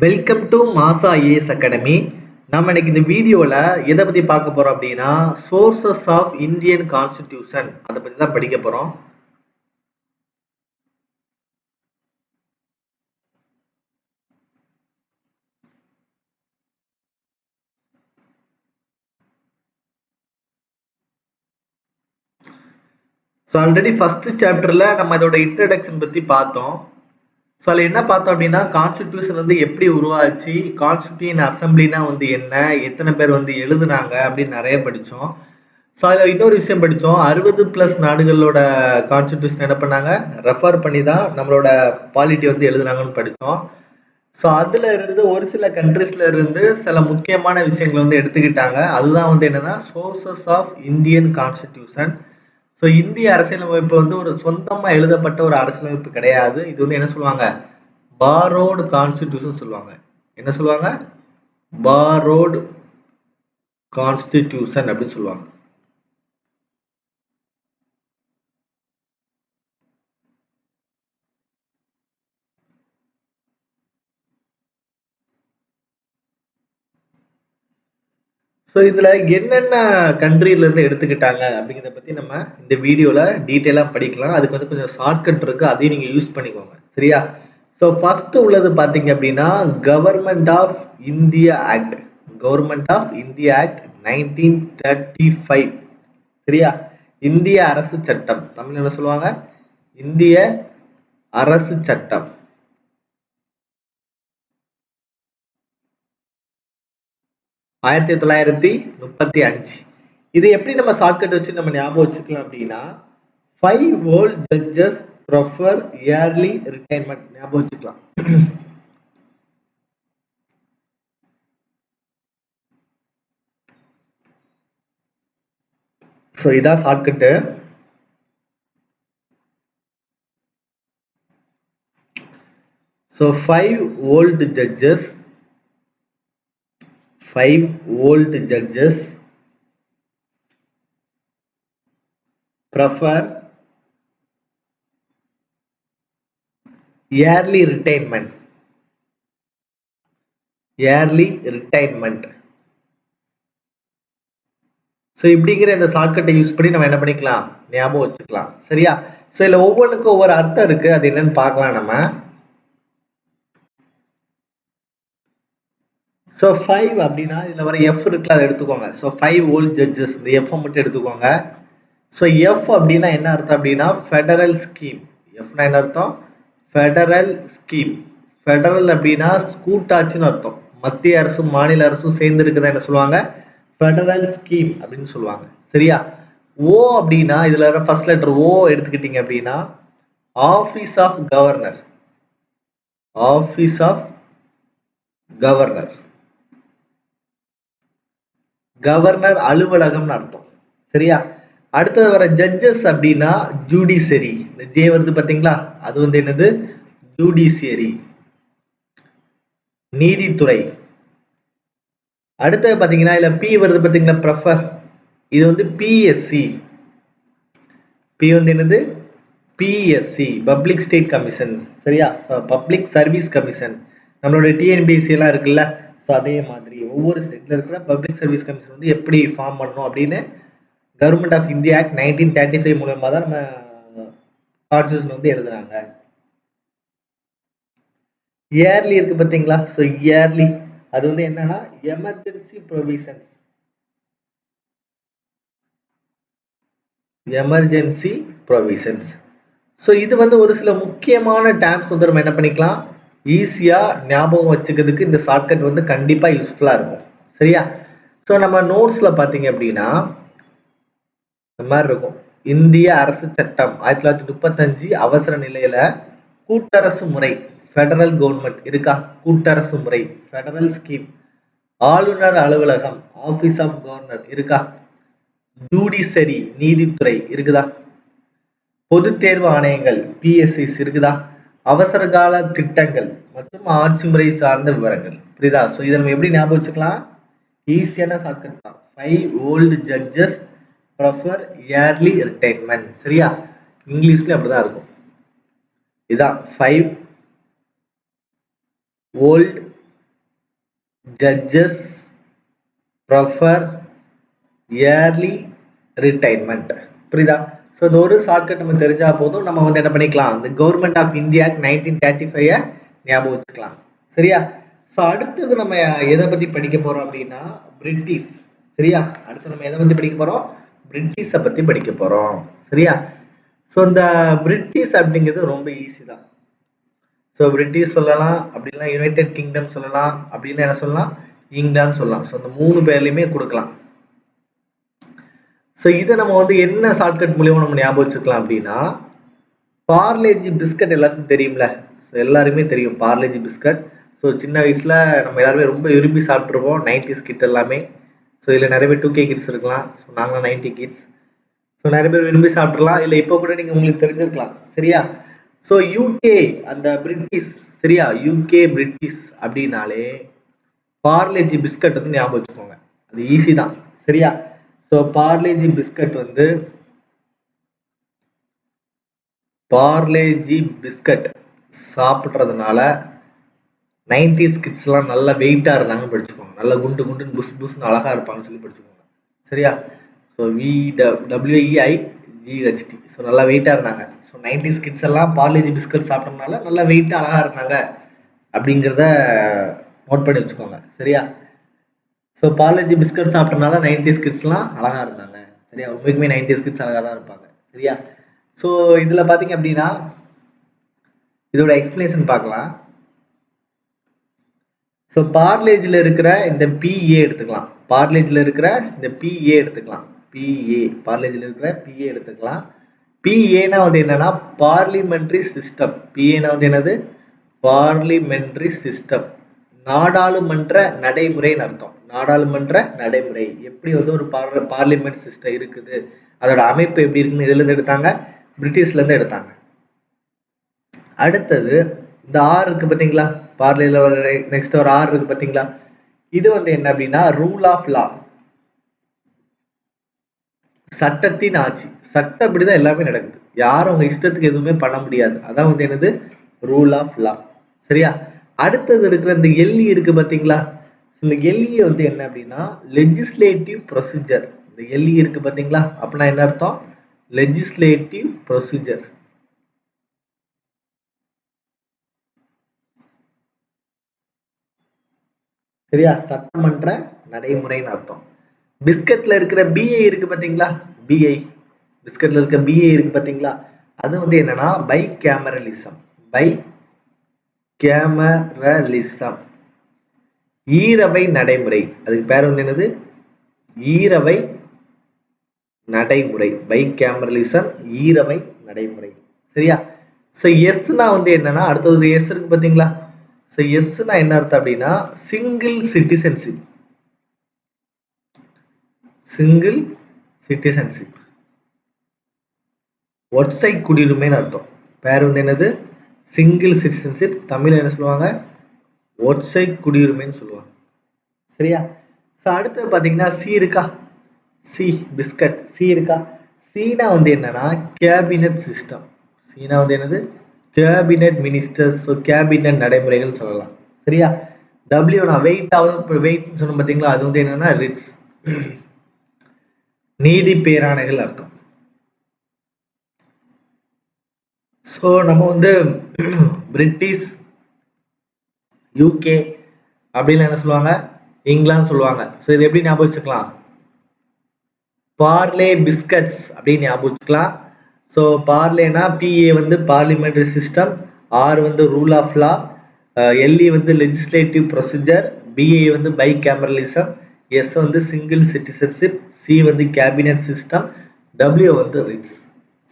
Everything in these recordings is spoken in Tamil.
வெல்கம் டு மாசா ஐஏஎஸ் அகாடமி. நம்ம இன்னைக்கு இந்த வீடியோவில் எதை பற்றி பார்க்க போகிறோம் அப்படின்னா சோர்சஸ் ஆஃப் இந்தியன் கான்ஸ்டிடியூஷன் அதை பற்றி தான் படிக்க போகிறோம். ஸோ ஆல்ரெடி ஃபர்ஸ்ட் சாப்டரில் நம்ம இதோட இன்ட்ரடக்ஷன் பற்றி பார்த்தோம். ஸோ அதில் என்ன பார்த்தோம் அப்படின்னா கான்ஸ்டிடியூஷன் வந்து எப்படி உருவாச்சு, கான்ஸ்டிடியூஷன் அசம்பிளினா வந்து என்ன, எத்தனை பேர் வந்து எழுதுனாங்க அப்படின்னு நிறைய படித்தோம். ஸோ அதில் இன்னொரு விஷயம் படித்தோம், 60+ நாடுகளோட கான்ஸ்டிடியூஷன் என்ன பண்ணாங்க, ரெஃபர் பண்ணி தான் நம்மளோட பாலிட்டி வந்து எழுதுனாங்கன்னு படித்தோம். ஸோ அதில் இருந்து ஒரு சில கண்ட்ரிஸ்ல இருந்து சில முக்கியமான விஷயங்களை வந்து எடுத்துக்கிட்டாங்க. அதுதான் வந்து என்னன்னா sources of Indian constitution. So இந்திய அரசியலமைப்பு வந்து ஒரு சொந்தமாக எழுதப்பட்ட ஒரு அரசியலமைப்பு கிடையாது. இது வந்து என்ன சொல்லுவாங்க, பாரோடு கான்ஸ்டிடியூஷன் சொல்லுவாங்க. என்ன சொல்லுவாங்க, பாரோடு கான்ஸ்டிடியூஷன் அப்படின்னு சொல்லுவாங்க. ஸோ இதில் என்னென்ன கண்ட்ரிலேருந்து எடுத்துக்கிட்டாங்க அப்படிங்கிறத பற்றி நம்ம இந்த வீடியோவில் டீட்டெயிலாக படிக்கலாம். அதுக்கு வந்து கொஞ்சம் ஷார்ட்கட் இருக்குது, அதையும் நீங்கள் யூஸ் பண்ணிக்கோங்க, சரியா? ஸோ ஃபஸ்ட்டு உள்ளது பார்த்தீங்க அப்படின்னா government of India act. Government of India act 1935, சரியா? இந்திய அரசு சட்டம், தமிழ் என்ன சொல்லுவாங்க, இந்திய அரசு சட்டம். ஆயிரத்தி 1935. இது எப்படி நம்ம ஷார்ட்கட் வச்சு நம்ம ஞாபகம் வச்சுக்கலாம் அப்படின்னா 5 old judges prefer early retirement ஞாபகம் வச்சுக்கலாம். ஸோ இதான் shortcut. So 5 old judges prefer yearly retirement. So இப்படிங்கிற இந்த ஷார்ட்கட்டை யூஸ் பண்ணி நம்ம என்ன பண்ணிக்கலாம், ஞாபகம் வச்சுக்கலாம், சரியா? ஸோ இதில் ஒவ்வொன்றுக்கும் ஒவ்வொரு அர்த்தம் இருக்கு, அது என்னன்னு பார்க்கலாம் நம்ம. ஸோ 5 அப்படின்னா இதில் வர எஃப் இருக்குல்ல, அதை எடுத்துக்கோங்க. ஸோ 5 ஓல்ட் ஜட்ஜஸ், இந்த எஃப் மட்டும் எடுத்துக்கோங்க. ஸோ எஃப் அப்படின்னா என்ன அர்த்தம் அப்படின்னா ஃபெடரல் ஸ்கீம். எஃப்னா என்ன அர்த்தம், ஃபெடரல் ஸ்கீம். ஃபெடரல் அப்படின்னா கூட்டாட்சின்னு அர்த்தம். மத்திய அரசும் மாநில அரசும் சேர்ந்து இருக்குதா என்ன சொல்லுவாங்க, ஃபெடரல் ஸ்கீம் அப்படின்னு சொல்லுவாங்க, சரியா? ஓ அப்படின்னா இதுல வர ஃபர்ஸ்ட் லெட்டர் ஓ எடுத்துக்கிட்டீங்க அப்படின்னா office of governor. Office of governor, governor அலுவலகம்னு அர்த்தம், சரியா? அடுத்தது வர ஜட்ஜஸ் அப்படின்னா ஜுடிஷியரி. இந்த ஜே வருது பாத்தீங்களா, அது வந்து என்னது, ஜுடிஷியரி, நீதித்துறை. அடுத்தது பாத்தீங்கன்னா இல்ல பி வருது பாத்தீங்களா, ப்ரெஃபர், இது வந்து பிஎஸ்சி. பி வந்து என்னது, பிஎஸ்சி, பப்ளிக் ஸ்டேட் கமிஷன், சரியா? Public service commission. நம்மளோட டிஎன்பிஎஸ்சி எல்லாம் இருக்குல்ல, ஸோ அதே மாதிரி ஒவ்வொரு ஸ்டேட்ல இருக்கிற பப்ளிக் சர்வீஸ் கமிஷன் வந்து எப்படி ஃபார்ம் பண்ணணும் அப்படின்னு கவர்மெண்ட் ஆஃப் இந்தியா ஆக்ட் 1935 மூலமா தான் நம்ம கான்ஸ்டிடியூஷன் வந்து எழுதுறாங்க. இயர்லி இருக்கு பாத்தீங்களா, ஸோ இயர்லி அது வந்து என்னன்னா emergency provisions. Emergency provisions. So இது வந்து ஒரு சில முக்கியமான டேர்ம்ஸ் வந்து நம்ம என்ன பண்ணிக்கலாம், ஈஸியா ஞாபகம் வச்சுக்கிறதுக்கு இந்த ஷார்ட்கட் வந்து கண்டிப்பா யூஸ்ஃபுல்லா இருக்கும், சரியா? ஸோ நம்ம நோட்ஸ்ல பாத்தீங்க அப்படின்னா இந்த மாதிரி இருக்கும், இந்திய அரசு சட்டம் 1935 அவசர நிலையில கூட்டரசு முறை, ஃபெடரல் கவர்மெண்ட் இருக்கா, கூட்டரசு முறை, ஃபெடரல் ஸ்கீம், ஆளுநர் அலுவலகம், ஆபீஸ் ஆஃப் கவர்னர் இருக்கா, ஜுடிஷியரி நீதித்துறை இருக்குதா, பொது தேர்வு ஆணையங்கள் பிஎஸ்சிஸ் இருக்குதா, அவசர கால திட்டங்கள் மற்றும் ஆட்சி முறை சார்ந்த விவரங்கள், புரியுதா? ஸோ இதை நம்ம எப்படி ஞாபகம் வச்சுக்கலாம், ஈஸியான ஷார்ட்கட் தான். 5 old judges prefer early retirement, சரியா? இங்கிலீஷ்ல அப்படிதான் இருக்கும். இதான் 5 old judges prefer early retirement. புரியுதா? ஸோ இந்த ஒரு ஷார்ட்கட் நம்ம தெரிஞ்சா போதும், நம்ம வந்து என்ன பண்ணிக்கலாம், இந்த கவர்மெண்ட் ஆஃப் இந்தியா 1935 ஞாபகம் வச்சுக்கலாம். சரியா? ஸோ அடுத்தது நம்ம எதை பத்தி படிக்க போறோம் அப்படின்னா பிரிட்டிஷ். சரியா? அடுத்து நம்ம எதை பத்தி படிக்க போறோம், பிரிட்டிஷை பத்தி படிக்க போறோம். சரியா? ஸோ இந்த பிரிட்டிஷ் அப்படிங்கிறது ரொம்ப ஈஸி தான். ஸோ பிரிட்டிஷ் சொல்லலாம், அப்படின்னா யுனைடெட் கிங்டம் சொல்லலாம், அப்படின்னா என்ன சொல்லலாம், இங்கிலாந்து சொல்லலாம். ஸோ இந்த 3 பேர்லையுமே கொடுக்கலாம். ஸோ இதை நம்ம வந்து என்ன ஷார்ட்கட் மூலியமா நம்ம ஞாபகம் வச்சுக்கலாம் அப்படின்னா, பார்லேஜி பிஸ்கட் எல்லாத்துக்கும் தெரியும்ல. ஸோ எல்லாருமே தெரியும் பார்லேஜி பிஸ்கட். ஸோ சின்ன வயசுல நம்ம எல்லாருமே ரொம்ப விரும்பி சாப்பிட்ருப்போம், 90s கிட் எல்லாமே. ஸோ இதில் நிறைய பேர் 2K கிட்ஸ் இருக்கலாம். ஸோ நாங்களாம் 90 கிட்ஸ். ஸோ நிறைய பேர் விரும்பி சாப்பிட்றலாம், இல்லை இப்போ கூட நீங்கள் உங்களுக்கு தெரிஞ்சிருக்கலாம். சரியா? ஸோ யூகே அந்த பிரிட்டிஷ். சரியா? யூகே பிரிட்டிஷ் அப்படின்னாலே பார்லேஜி பிஸ்கட் வந்து ஞாபகம் வச்சுக்கோங்க. அது ஈஸி தான். சரியா? ஸோ பார்லேஜி பிஸ்கட் வந்து பார்லேஜி பிஸ்கட் சாப்பிட்றதுனால 90s கிட்ஸ்லாம் நல்லா வெயிட்டாக இருந்தாங்கன்னு படிச்சுக்கோங்க. நல்லா குண்டு குண்டுன்னு புஸ் புஸ்ன்னு அழகாக இருப்பாங்கன்னு சொல்லி படிச்சுக்கோங்க. சரியா? So WEIGHT. ஸோ நல்லா வெயிட்டாக இருந்தாங்க. ஸோ 90s கிட்ஸ் எல்லாம் பார்லேஜி பிஸ்கட் சாப்பிட்டோம்னால நல்லா வெயிட்டாக அழகாக இருந்தாங்க அப்படிங்கிறத நோட் பண்ணி வச்சுக்கோங்க. சரியா? ஸோ பார்லேஜி பிஸ்கட் சாப்பிட்டனால 90s கிட்ஸ்லாம் அழகாக இருந்தாங்க. சரியா? உண்மைக்குமே 90s கிட்ஸ் அழகாக தான் இருப்பாங்க. சரியா? ஸோ இதில் பார்த்தீங்க அப்படின்னா இதோட எக்ஸ்பிளேஷன் பார்க்கலாம். ஸோ பார்லேஜில் இருக்கிற இந்த PA எடுத்துக்கலாம். பார்லேஜில் இருக்கிற இந்த PA எடுத்துக்கலாம். PA பார்லேஜில் இருக்கிற PA எடுத்துக்கலாம். PAனா வந்து என்னன்னா பார்லிமெண்ட்ரி சிஸ்டம். PAனா வந்து என்னது, பார்லிமெண்ட்ரி சிஸ்டம். நாடாளுமன்ற நடைமுறைன்னு அர்த்தம். நாடாளுமன்ற நடைமுறை எப்படி வந்து ஒரு பார்லிமெண்ட் சிஸ்டம் இருக்குது, அதோட அமைப்பு எப்படி இருக்குன்னு இதுல இருந்து எடுத்தாங்க, பிரிட்டிஷ்ல இருந்து எடுத்தாங்க. அடுத்தது இந்த R இருக்கு பாத்தீங்களா, பார்லில ஒரு நெக்ஸ்ட் ஒரு R இருக்கு பாத்தீங்களா, இது வந்து என்ன அப்படின்னா ரூல் ஆஃப் லா. சட்டத்தின் ஆட்சி. சட்டப்படிதான் எல்லாமே நடக்குது, யாரும் அவங்க இஷ்டத்துக்கு எதுவுமே பண்ண முடியாது. அதான் வந்து என்னது, ரூல் ஆஃப் லா. சரியா? அடுத்தது இருக்கிற இந்த LE இருக்கு பாத்தீங்களா, இந்த LE வந்து என்ன அப்படின்னா லெஜிஸ்லேட்டிவ் ப்ரொசீஜர். இந்த LE இருக்கு பாத்தீங்களா, அப்படின்னா என்ன அர்த்தம், லெஜிஸ்லேட்டிவ் ப்ரொசீஜர். சரியா? சட்டமன்ற நடைமுறைன்னு அர்த்தம். பிஸ்கட்ல இருக்கிற BI இருக்கு பாத்தீங்களா, BI பிஸ்கட்ல இருக்க BI இருக்கு பாத்தீங்களா, அது வந்து என்னன்னா பை கேமரலிசம். பை கேமரலிசம், ஈரவை நடைமுறை. அதுக்கு பேர் வந்து என்னது, ஈரவை நடைமுறை. பை கேமரலிசம், ஈரவை நடைமுறை. சரியா? சோ எஸ்னா வந்து என்னன்னா, அடுத்தது எஸ் இருக்கு பாத்தீங்களா, சோ எஸ்னா என்ன அர்த்தம் அப்படின்னா சிங்கிள் சிட்டிசன்ஷிப். சிங்கிள் சிட்டிசன்ஷிப், ஒற்றை குடியுரிமைன்னு அர்த்தம். பேர் வந்து என்னது, சிங்கிள் சிட்டிசன்ஷிப். தமிழ் என்ன சொல்லுவாங்க, ஒற்றை குடியுரிமைன்னு சொல்லுவாங்க. சரியா? ஸோ அடுத்தது பார்த்தீங்கன்னா சி இருக்கா, சி பிஸ்கட், சி இருக்கா. சீனா வந்து என்னன்னா கேபினட் சிஸ்டம். சீனா வந்து என்னது, கேபினட் மினிஸ்டர்ஸ். ஸோ கேபினட் நடைமுறைகள் சொல்லலாம். சரியா? டபிள்யூ நான் வெயிட் ஆகுது, வெயிட் சொன்ன பார்த்தீங்களா, அது வந்து என்னன்னா ரிட்ஸ், நீதி பேராணைகள் அர்த்தம். ஸோ நம்ம வந்து பிரிட்டிஷ், யூகே அப்படின்னு என்ன சொல்லுவாங்க, இங்கிலாந்து சொல்லுவாங்க. ஸோ இது எப்படி ஞாபகம் வச்சுக்கலாம், பார்லே பிஸ்கட்ஸ் அப்படின்னு ஞாபகம் வச்சுக்கலாம். ஸோ பார்லேனா PA வந்து பார்லிமெண்டரி சிஸ்டம், R வந்து ரூல் ஆஃப் லா, LE வந்து லெஜிஸ்லேட்டிவ் ப்ரொசீஜர், BA வந்து பை கேமரலிசம், S வந்து சிங்கிள் சிட்டிசன்ஷிப், C வந்து கேபினட் சிஸ்டம், W வந்து ரிட்ஸ்.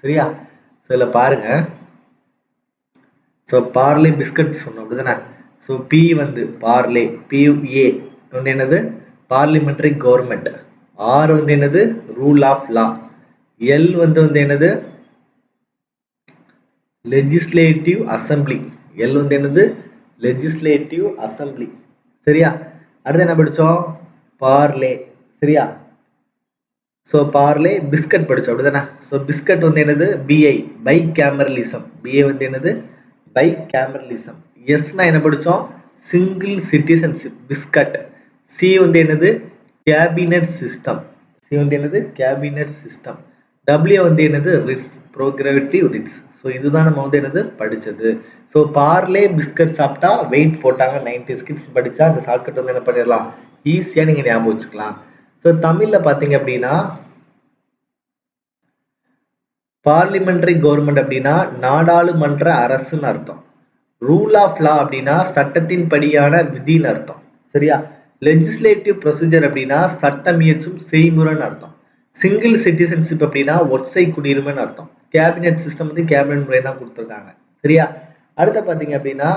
சரியா? ஸோ இதில் பாருங்க, ஸோ பார்லே பிஸ்கட் சொன்னோம் அப்படிதானே. ஸோ P வந்து பார்லே, PA வந்து என்னது பார்லிமெண்டரி கவர்மெண்ட், R வந்து என்னது ரூல் ஆஃப் லா, L வந்து என்னது லெஜிஸ்லேட்டிவ் அசம்பிளி. L வந்து என்னது லெஜிஸ்லேட்டிவ் அசம்பிளி. சரியா? அடுத்து என்ன படிச்சோம், பார்லே. சரியா? ஸோ பார்லே பிஸ்கட் படிச்சோம் அப்படிதானே. ஸோ பிஸ்கட் வந்து என்னது BI பை கேமரலிசம். BA வந்து என்னது பை கேமரலிசம். எஸ்னா என்ன படிச்சோம், சிங்கிள் சிட்டிசன்ஷிப் பிஸ்கட். சி வந்து என்னது கேபினட் சிஸ்டம். சி வந்து என்னது கேபினட் சிஸ்டம். டபிள்யூ வந்து என்னது ரிட்ஸ் ப்ரோக்ரேட்டிவ் ரிட்ஸ். ஸோ இதுதான் நம்ம வந்து என்னது படிச்சது. ஸோ பார்லே பிஸ்கட் சாப்பிட்டா வெயிட் போட்டாங்க 90s கிட்ஸ் படிச்சா அந்த ஷார்ட்கட் வந்து என்ன பண்ணிடலாம் ஈஸியா நீங்க ஞாபகம் வச்சுக்கலாம். ஸோ தமிழ்ல பாத்தீங்க அப்படின்னா பார்லிமெண்டரி கவர்மெண்ட் அப்படின்னா நாடாளுமன்ற அரசுன்னு அர்த்தம். ரூல் ஆஃப் லா அப்படின்னா சட்டத்தின் படியான விதின்னு அர்த்தம். சரியா? லெஜிஸ்லேட்டிவ் ப்ரொசீஜர் அப்படின்னா சட்டம் இயற்றும் செய்முறைன்னு அர்த்தம். சிங்கிள் சிட்டிசன்ஷிப் அப்படின்னா ஒற்றை குடியுரிமைன்னு அர்த்தம். கேபினட் சிஸ்டம் வந்து கேபினட் முறை தான் கொடுத்துருக்காங்க. சரியா? அடுத்து பாத்தீங்க அப்படின்னா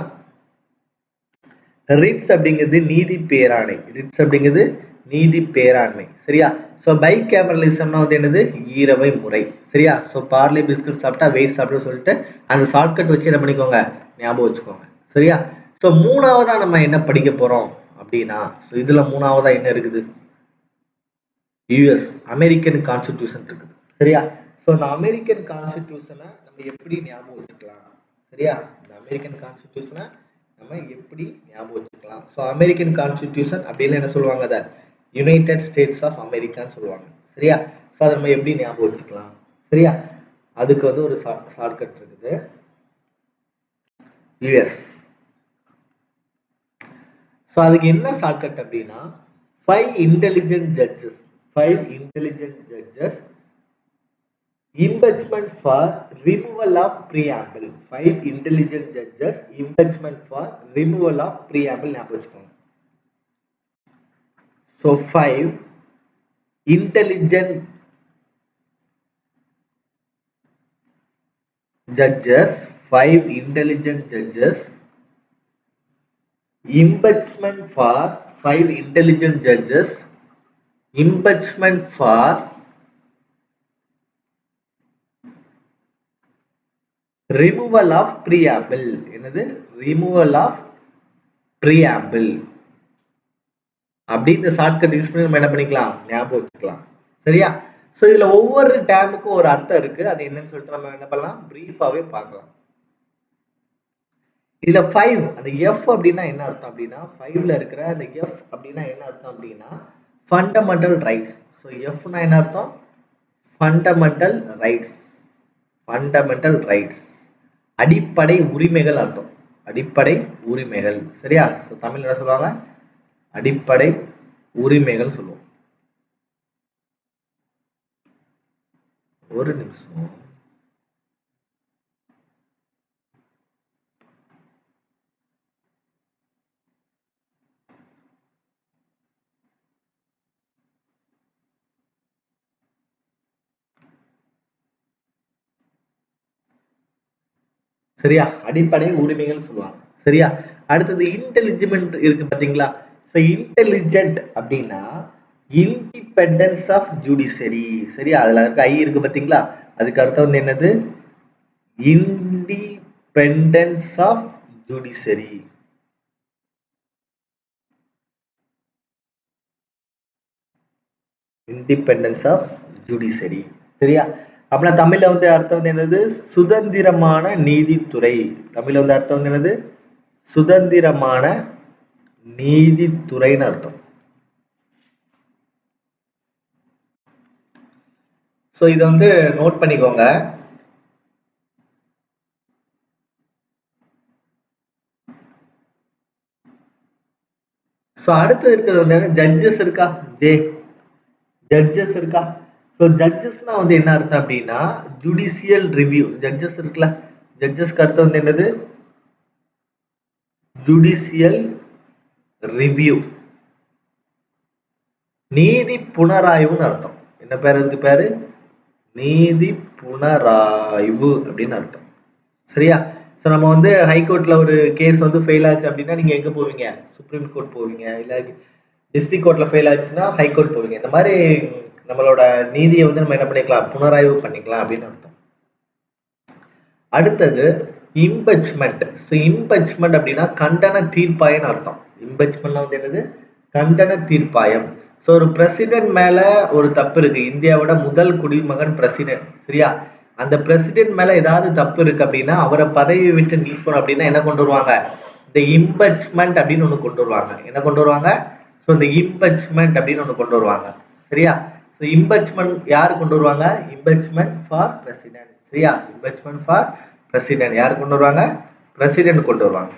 ரிட்ஸ் அப்படிங்கிறது நீதி பேராணை. ரிட்ஸ் அப்படிங்கிறது நீதி பேராண்மை. சரியா? ஸோ பை கேமரலிசம்னா வந்து என்னது ஈரவை முறை. சரியா? ஸோ பார்லே பிஸ்கட் சாப்பிட்டா வெயிட் சாப்பிட்டு சொல்லிட்டு அந்த ஷார்ட்கட் வச்சு என்ன பண்ணிக்கோங்க ஞாபகம் வச்சுக்கோங்க. சரியா? ஸோ மூணாவதா நம்ம என்ன படிக்க போறோம் அப்படின்னா ஸோ இதுல மூணாவதா என்ன இருக்குது யூஎஸ் அமெரிக்கன் கான்ஸ்டிடியூஷன் இருக்குது. சரியா? ஸோ இந்த அமெரிக்கன் கான்ஸ்டிடியூஷனை நம்ம எப்படி ஞாபகம் வச்சுக்கலாம்? சரியா? இந்த அமெரிக்கன் கான்ஸ்டிடியூஷனை நம்ம எப்படி ஞாபகம் வச்சுக்கலாம்? ஸோ அமெரிக்கன் கான்ஸ்டிடியூஷன் அப்படின்னு என்ன சொல்லுவாங்க அதை யுனைடெட் ஸ்டேட்ஸ் ஆஃப் அமெரிக்கான்னு சொல்லுவாங்க. சரியா? ஸோ அதை நம்ம எப்படி ஞாபகம் வச்சுக்கலாம்? சரியா? அதுக்கு வந்து ஒரு ஷார்ட்கட் இருக்குது யுஎஸ். ஸோ அதுக்கு என்ன ஷார்ட்கட் அப்படின்னா 5 intelligent judges. 5 intelligent judges. Impeachment for removal of preamble. 5 intelligent judges. Impeachment for removal of preamble. ஞாபகம் வச்சுக்கோங்க. So 5 intelligent judges. 5 intelligent judges. Impeachment for 5 intelligent judges. Impeachment for removal of preamble. என்னது removal of preamble. அப்படி இந்த ஷார்ட்கட் யூஸ் பண்ணி நம்ம என்ன பண்ணிக்கலாம் ஞாபகம் வச்சுக்கலாம். சரியா? சோ இதுல ஒவ்வொரு டேமுக்கும் ஒரு அர்த்தம் இருக்கு. அது என்னன்னு சொல்லிட்டு நம்ம என்ன பண்ணலாம் பிரீஃபாவே பார்க்கலாம். இதுல 5 அந்த எஃப் அப்படின்னா என்ன அர்த்தம் அப்படின்னா 5ல இருக்கிற அந்த எஃப் அப்படின்னா என்ன அர்த்தம் அப்படின்னா ஃபண்டமெண்டல் ரைட்ஸ். ஸோ எஃப்னா என்ன அர்த்தம் ஃபண்டமெண்டல் ரைட்ஸ். ஃபண்டமெண்டல் ரைட்ஸ் அடிப்படை உரிமைகள் அர்த்தம். அடிப்படை உரிமைகள். சரியா? ஸோ தமிழ் என்ன சொல்லுவாங்க அடிப்படை உரிமைகள் சொல்லுவோம். ஒரு நிமிஷம். சரியா? அடிப்படை உரிமைகள் சொல்லுவாங்க. சரியா? அடுத்தது இன்டெலிஜென்ட் இருக்கு பாத்தீங்களா? சோ இன்டெலிஜென்ட் அப்படின்னா இண்டிபெண்டன்ஸ் ஆஃப் ஜுடிஷியரி. சரியா? அதுல இருக்க ஐ இருக்கு பாத்தீங்களா? அதுக்கு அர்த்தம் வந்து என்னது independence of judiciary. Independence of judiciary. சரியா? அப்படின்னா தமிழ்ல வந்து அர்த்தம் வந்து என்னது சுதந்திரமான நீதித்துறை. தமிழ்ல வந்து அர்த்தம் வந்து என்னது சுதந்திரமான நீதித்துறைன்னு அர்த்தம். சோ இத வந்து நோட் பண்ணிக்கோங்க. சோ அடுத்து இருக்கிறது வந்து ஜட்ஜஸ் இருக்கா ஜட்ஜஸ் இருக்கா? ஸோ ஜட்ஜஸ்னா வந்து என்ன அர்த்தம் அப்படின்னா ஜுடிஷியல் ரிவ்யூ. ஜட்ஜஸ் இருக்குல்ல ஜட்ஜஸ்க்கு அர்த்தம் வந்து என்னது ஜுடிஷியல் ரிவ்யூ. நீதி புனராய்வுன்னு அர்த்தம். என்ன பேர் அதுக்கு பேரு நீதி புனராய்வு அப்படின்னு அர்த்தம். சரியா? ஸோ நம்ம வந்து ஹைகோர்ட்ல ஒரு கேஸ் வந்து ஃபெயில் ஆச்சு அப்படின்னா நீங்க எங்க போவீங்க சுப்ரீம் கோர்ட் போவீங்க. இல்ல டிஸ்ட்ரிக்ட் கோர்ட்ல ஃபெயில் ஆச்சுன்னா ஹைகோர்ட் போவீங்க. இந்த மாதிரி நம்மளோட நீதியை வந்து நம்ம என்ன பண்ணிக்கலாம் புனராய்வு பண்ணிக்கலாம் அப்படின்னு அர்த்தம். அடுத்தது இம்பீச்மென்ட். ஸோ இம்பீச்மென்ட் அப்படின்னா கண்டன தீர்ப்பாயம்னு அர்த்தம். இம்பீச்மென்ட்னா வந்து என்னது கண்டன தீர்ப்பாயம். ஸோ ஒரு பிரசிடென்ட் மேல ஒரு தப்பு இருக்கு. இந்தியாவோட முதல் குடிமகன் பிரசிடென்ட். சரியா? அந்த பிரசிடென்ட் மேல ஏதாவது தப்பு இருக்கு அப்படின்னா அவரை பதவி விட்டு நீக்கணும் அப்படின்னா என்ன கொண்டு வருவாங்க இந்த இம்பீச்மென்ட் அப்படின்னு ஒண்ணு கொண்டு வருவாங்க. என்ன கொண்டு வருவாங்க ஸோ இந்த இம்பெச்மெண்ட் அப்படின்னு ஒன்று கொண்டு வருவாங்க. சரியா? ஸோ இம்பெச்மெண்ட் யார் கொண்டு வருவாங்க? இம்பெச்மெண்ட் ஃபார் பிரசிடென்ட். சரியா? இம்பெச்மெண்ட் ஃபார் பிரசிடென்ட் யார் கொண்டு வருவாங்க? பிரசிடென்ட் கொண்டு வருவாங்க.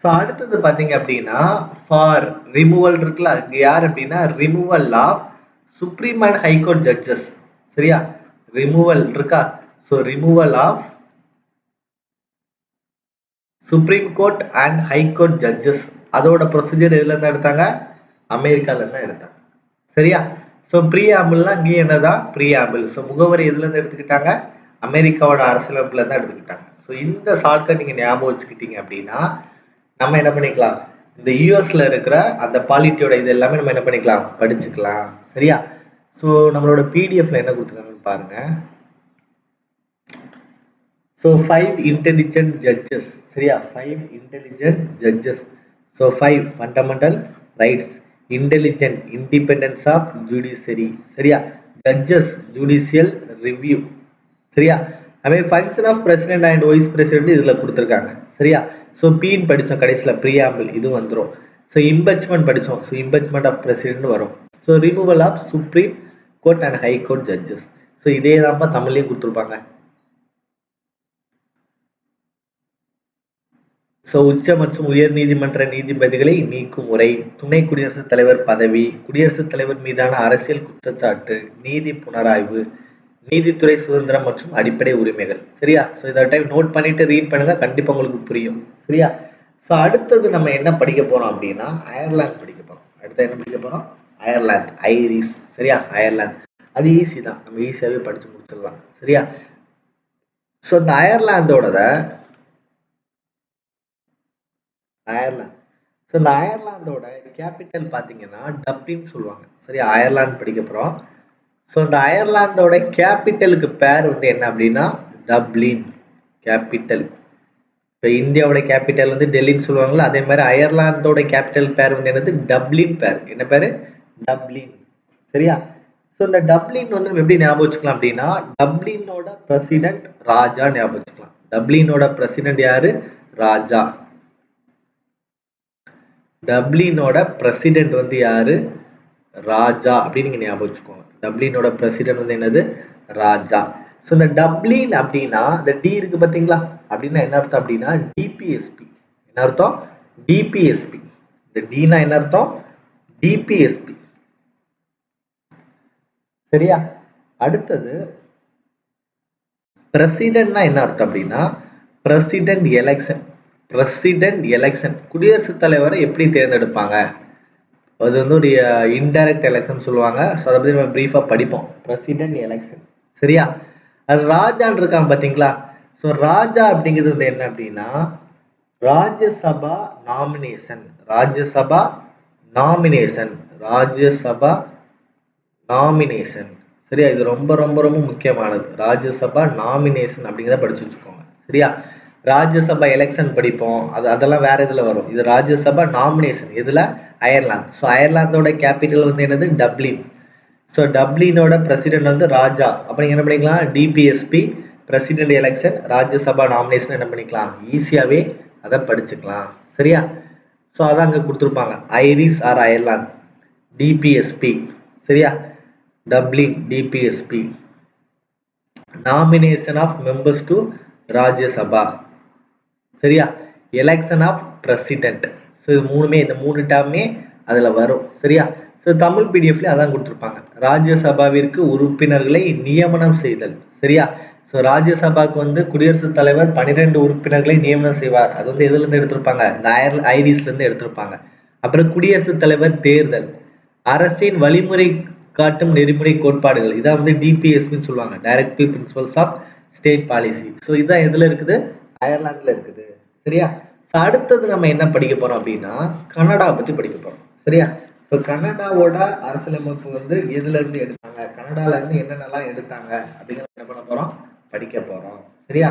ஸோ அடுத்தது பார்த்தீங்க அப்படின்னா ஃபார் ரிமூவல் இருக்குல்ல, இங்கே யார் அப்படின்னா removal of supreme and high court judges. சரியா? ரிமூவல் இருக்கா? So removal of supreme court and high court judges. அதோட ப்ரொசீஜர் எதுல இருந்து எடுத்தாங்க? அமெரிக்கால இருந்து எடுத்தாங்க. சரியா? ஸோ ப்ரீஆம்பிள்னா இங்கே என்னதான் ப்ரீஆம்பிள். ஸோ முகவரி எதுல இருந்து எடுத்துக்கிட்டாங்க? அமெரிக்காவோட அரசியலமைப்புல இருந்து எடுத்துக்கிட்டாங்க. ஸோ இந்த ஷார்ட்கட் நீங்க ஞாபகம் வச்சுக்கிட்டீங்க அப்படின்னா நம்ம என்ன பண்ணிக்கலாம், இந்த யூஎஸ்ல இருக்கிற அந்த பாலிட்டியோட இது எல்லாமே நம்ம என்ன பண்ணிக்கலாம், படிச்சுக்கலாம். சரியா? ஸோ நம்மளோட பிடிஎஃப்ல என்ன கொடுத்துருக்காங்கன்னு பாருங்க. So 5 intelligent judges. சரியா? 5 intelligent judges. So 5 fundamental rights. Intelligent, independence of judiciary. சரியா? Judges, judicial review. சரியா? அதே function of president and vice president இதுல கொடுத்துருக்காங்க. சரியா? ஸோ பீன் படித்தோம் கடைசியில் ப்ரீஆம்பிள் இது வந்துடும். ஸோ இம்பெச்மெண்ட் படித்தோம். ஸோ இம்பெச்மெண்ட் ஆஃப் பிரசிடென்ட் வரும். So removal of supreme court and high court judges. So இதே தான்ப்பா தமிழ்லேயும் கொடுத்துருப்பாங்க. ஸோ உச்ச மற்றும் உயர் நீதிமன்ற நீதிபதிகளை நீக்கும் முறை, துணை குடியரசுத் தலைவர் பதவி, குடியரசுத் தலைவர் மீதான அரசியல் குற்றச்சாட்டு, நீதி புனராய்வு, நீதித்துறை சுதந்திரம் மற்றும் அடிப்படை உரிமைகள். சரியா? ஸோ இதை டைம் நோட் பண்ணிட்டு ரீட் பண்ணுங்க, கண்டிப்பா உங்களுக்கு புரியும். சரியா? ஸோ அடுத்தது நம்ம என்ன படிக்க போறோம் அப்படின்னா அயர்லாந்து படிக்க போறோம். அடுத்து என்ன படிக்க போறோம்? Ireland, Irish. சரியா? அயர்லாந்து அது ஈஸி தான், நம்ம ஈஸியாவே படிச்சு முடிச்சிடலாம். சரியா? ஸோ இந்த அயர்லாந்தோட ஸோ இந்த அயர்லாந்தோட கேபிட்டல் பார்த்தீங்கன்னா டப்ளின் சொல்லுவாங்க. சரியா? அயர்லாந்து படிக்க போறோம். ஸோ இந்த அயர்லாந்தோட கேபிட்டலுக்கு பேர் வந்து என்ன அப்படின்னா டப்ளின் கேபிட்டல். இப்போ இந்தியாவோட கேபிட்டல் வந்து டெல்லின்னு சொல்லுவாங்களா, அதே மாதிரி அயர்லாந்தோட கேபிட்டல் பேர் வந்து என்னது டப்ளின் பேர். என்ன பேரு? டப்ளின். சரியா? ஸோ இந்த டப்ளின் வந்து நம்ம எப்படி ஞாபகம் வச்சுக்கலாம் அப்படின்னா டப்ளினோட பிரசிடென்ட் ராஜா ஞாபகம் வச்சுக்கலாம். டப்ளினோட பிரசிடென்ட் யாரு? ராஜா. டப்ளினோட பிரசிடென்ட் வந்து யாரு? ராஜா அப்படின்னு நீங்க ஞாபகம் வச்சுக்கோங்க. டப்ளினோட பிரசிடென்ட் வந்து என்னது? ராஜா. ஸோ இந்த டப்ளின் அப்படின்னா இந்த டி இருக்கு பார்த்தீங்களா, அப்படின்னா என்ன அர்த்தம் அப்படின்னா டிபிஎஸ்பி. என்ன அர்த்தம்? டிபிஎஸ்பி. இந்த டினா என்ன அர்த்தம்? டிபிஎஸ்பி. சரியா? அடுத்தது பிரசிடென்ட்னா என்ன அர்த்தம் அப்படின்னா பிரசிடென்ட் எலெக்ஷன். பிரசிடென்ட் எலெக்ஷன் குடியரசுத் தலைவரை எப்படி தேர்ந்தெடுப்பாங்க, அது வந்து ஒரு இன்டைரக்ட் எலெக்ஷன் சொல்லுவாங்க. ஸோ அதை பற்றி நம்ம பிரீஃபாக படிப்போம். President election. சரியா? அது ராஜான்னு இருக்காங்க பார்த்தீங்களா. ஸோ ராஜா அப்படிங்கிறது வந்து என்ன அப்படின்னா Rajya Sabha nomination. Rajya Sabha nomination. Rajya Sabha nomination. சரியா? இது ரொம்ப ரொம்ப ரொம்ப முக்கியமானது. ராஜ்யசபா நாமினேஷன் அப்படிங்கிறத படிச்சு வச்சுக்கோங்க. சரியா? ராஜ்யசபா எலெக்ஷன் படிப்போம், அதெல்லாம் வேற இதுல வரும். இது ராஜ்யசபா நாமினேஷன். இதுல அயர்லாந்து. ஸோ அயர்லாந்தோட கேபிட்டல் வந்து என்னது? டப்ளின். ஸோ டப்ளினோட பிரசிடென்ட் வந்து ராஜா. அப்ப நீங்க என்ன பண்ணிக்கலாம், DPSP president election Rajya Sabha nomination என்ன பண்ணிக்கலாம், ஈஸியாவே அதை படிச்சுக்கலாம். சரியா? ஸோ அதான் அங்க கொடுத்துருப்பாங்க, ஐரிஷ் ஆர் அயர்லாந்து டிபிஎஸ்பி. சரியா? Dublin DPSP. Nomination of members to Rajya Sabha. சரியா? Election of president. ஸோ இது மூணுமே, இந்த மூணு டேர்மே அதுல வரும். சரியா? ஸோ தமிழ் பிடிஎஃப்ல அதான் கொடுத்துருப்பாங்க, ராஜ்யசபாவிற்கு உறுப்பினர்களை நியமனம் செய்தல். சரியா? ஸோ ராஜ்யசபாவுக்கு வந்து குடியரசுத் தலைவர் 12 உறுப்பினர்களை நியமனம் செய்வார். அது வந்து எதுல இருந்து எடுத்திருப்பாங்க, இந்த ஐரிஷ்ல இருந்து எடுத்திருப்பாங்க. அப்புறம் குடியரசுத் தலைவர் தேர்தல், அரசின் வழிமுறை காட்டும் நெறிமுறை கோட்பாடுகள், இதான் வந்து டிபிஎஸ்பின்னு சொல்லுவாங்க, directive principles of state policy. So இதான் எதுல இருக்குது, அயர்லாந்துல இருக்குது. சரியா? ஸோ அடுத்தது நம்ம என்ன படிக்க போறோம் அப்படின்னா கனடா பத்தி படிக்க போறோம். சரியா? ஸோ கனடாவோட அரசியலமைப்பு வந்து எதுல இருந்து எடுத்தாங்க, கனடால இருந்து என்னென்னலாம் எடுத்தாங்க அப்படிங்கிறத என்ன பண்ண போறோம், படிக்க போறோம். சரியா?